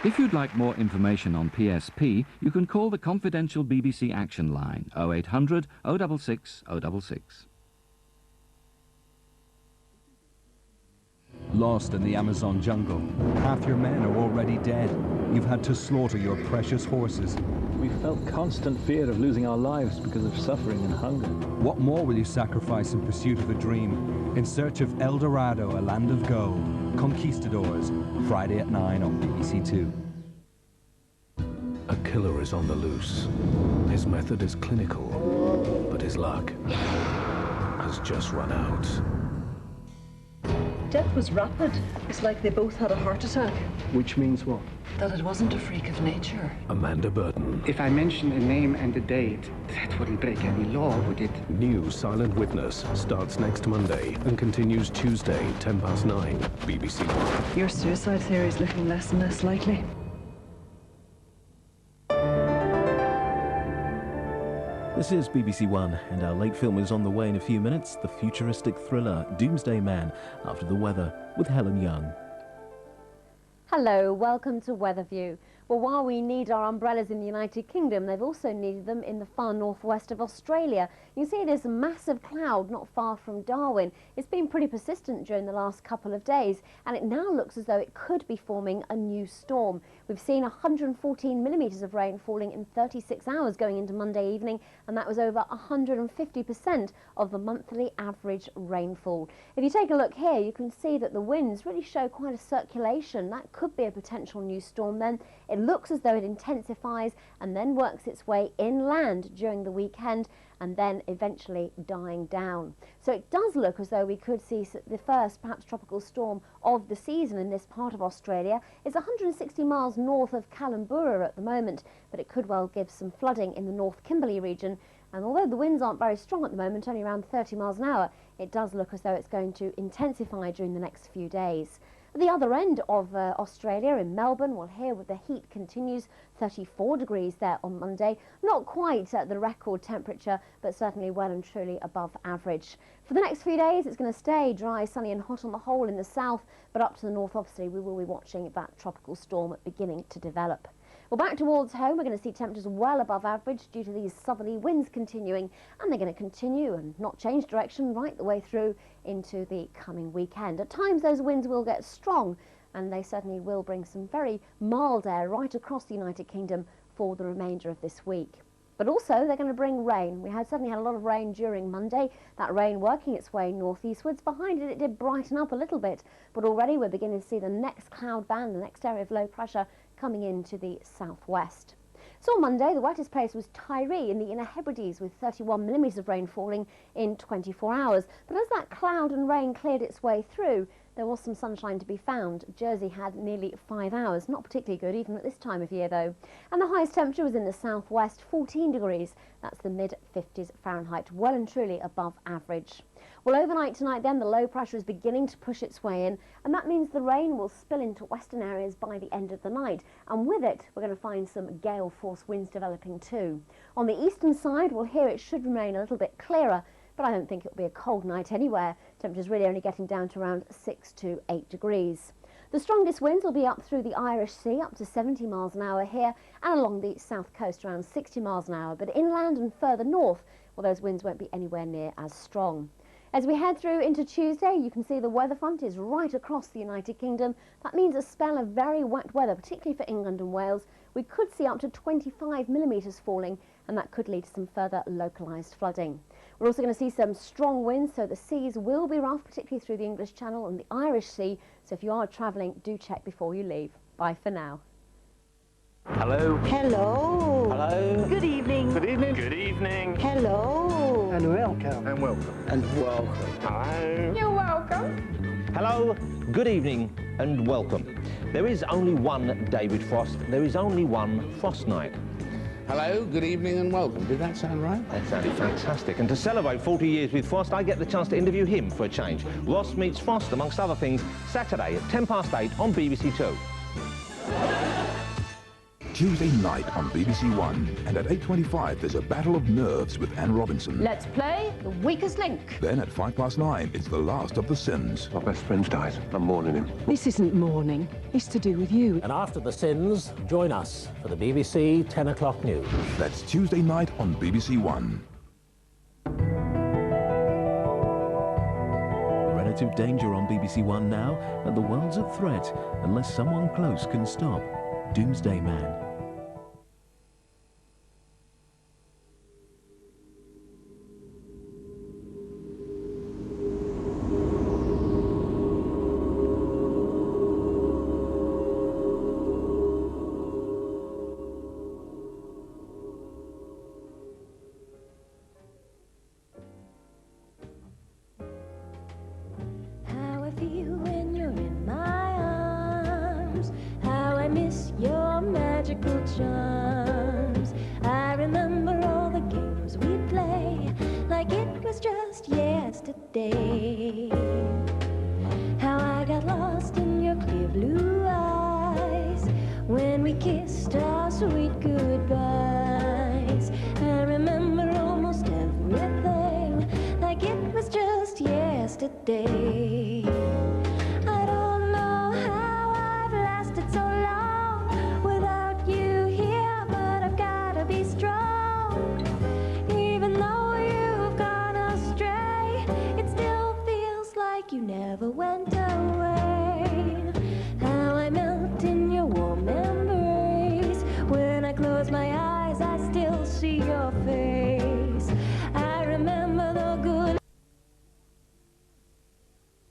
If you'd like more information on PSP, you can call the confidential BBC Action line 0800 066 066. Lost in the Amazon jungle, half your men are already dead. You've had to slaughter your precious horses. We felt constant fear of losing our lives because of suffering and hunger. What more will you sacrifice in pursuit of a dream? In search of El Dorado, a land of gold. Conquistadors, Friday at 9 on BBC Two. A killer is on the loose. His method is clinical, but his luck has just run out. Death was rapid. It's like they both had a heart attack. Which means what? That it wasn't a freak of nature. Amanda Burton. If I mention a name and a date, that wouldn't break any law, would it? New Silent Witness starts next Monday and continues Tuesday, 9:10, BBC One. Your suicide theory is looking less and less likely. This is BBC One, and our late film is on the way in a few minutes, the futuristic thriller Doomsday Man, after the weather, with Helen Young. Hello, welcome to Weatherview. Well, while we need our umbrellas in the United Kingdom, they've also needed them in the far northwest of Australia. You can see there's a massive cloud not far from Darwin. It's been pretty persistent during the last couple of days, and it now looks as though it could be forming a new storm. We've seen 114 millimetres of rain falling in 36 hours going into Monday evening, and that was over 150% of the monthly average rainfall. If you take a look here, you can see that the winds really show quite a circulation. That could be a potential new storm then. It looks as though it intensifies and then works its way inland during the weekend and then eventually dying down. So it does look as though we could see the first perhaps tropical storm of the season in this part of Australia. It's 160 miles north of Kalambura at the moment, but it could well give some flooding in the North Kimberley region. And although the winds aren't very strong at the moment, only around 30 miles an hour, it does look as though it's going to intensify during the next few days. At the other end of Australia, in Melbourne, well, here the heat continues, 34 degrees there on Monday. Not quite at the record temperature, but certainly well and truly above average. For the next few days, it's going to stay dry, sunny and hot on the whole in the south, but up to the north, obviously, we will be watching that tropical storm beginning to develop. Well, back towards home, we're going to see temperatures well above average due to these southerly winds continuing, and they're going to continue and not change direction right the way through into the coming weekend. At times, those winds will get strong, and they certainly will bring some very mild air right across the United Kingdom for the remainder of this week. But also, they're going to bring rain. We certainly had a lot of rain during Monday. That rain working its way northeastwards. Behind it, it did brighten up a little bit, but already we're beginning to see the next cloud band, the next area of low pressure, coming into the southwest. So on Monday, the wettest place was Tiree in the Inner Hebrides with 31 millimetres of rain falling in 24 hours. But as that cloud and rain cleared its way through, there was some sunshine to be found. Jersey had nearly 5 hours, not particularly good even at this time of year though. And the highest temperature was in the southwest, 14 degrees. That's the mid-50s Fahrenheit, well and truly above average. Well, overnight tonight then, the low pressure is beginning to push its way in, and that means the rain will spill into western areas by the end of the night. And with it, we're going to find some gale force winds developing too. On the eastern side, well, here it should remain a little bit clearer, but I don't think it'll be a cold night anywhere. Temperatures really only getting down to around 6 to 8 degrees. The strongest winds will be up through the Irish Sea, up to 70 miles an hour here, and along the south coast around 60 miles an hour. But inland and further north, well, those winds won't be anywhere near as strong. As we head through into Tuesday, you can see the weather front is right across the United Kingdom. That means a spell of very wet weather, particularly for England and Wales. We could see up to 25 millimetres falling, and that could lead to some further localised flooding. We're also going to see some strong winds, so the seas will be rough, particularly through the English Channel and the Irish Sea. So if you are travelling, do check before you leave. Bye for now. Hello. Hello. Hello. Good evening. Good evening. Good evening. Hello. And welcome. And welcome. And welcome. Hello. You're welcome. Hello, good evening and welcome. There is only one David Frost, there is only one Frost Night. Hello, good evening and welcome. Did that sound right? That sounded fantastic. And to celebrate 40 years with Frost, I get the chance to interview him for a change. Ross meets Frost, amongst other things, Saturday at 8:10 on BBC Two. Tuesday night on BBC One. And at 8:25, there's a battle of nerves with Anne Robinson. Let's play the weakest link. Then at 9:05, it's the last of the Sins. My best friend's died. I'm mourning him. This isn't mourning. It's to do with you. And after the Sins, join us for the BBC 10 o'clock news. That's Tuesday night on BBC One. Relative danger on BBC One now, and the world's at threat unless someone close can stop Doomsday Man. When you're in my arms, how I miss your magical charms. I remember all the games we'd play like it was just yesterday. How I got lost in your clear blue eyes when we kissed our sweet goodbyes. I remember almost everything like it was just yesterday.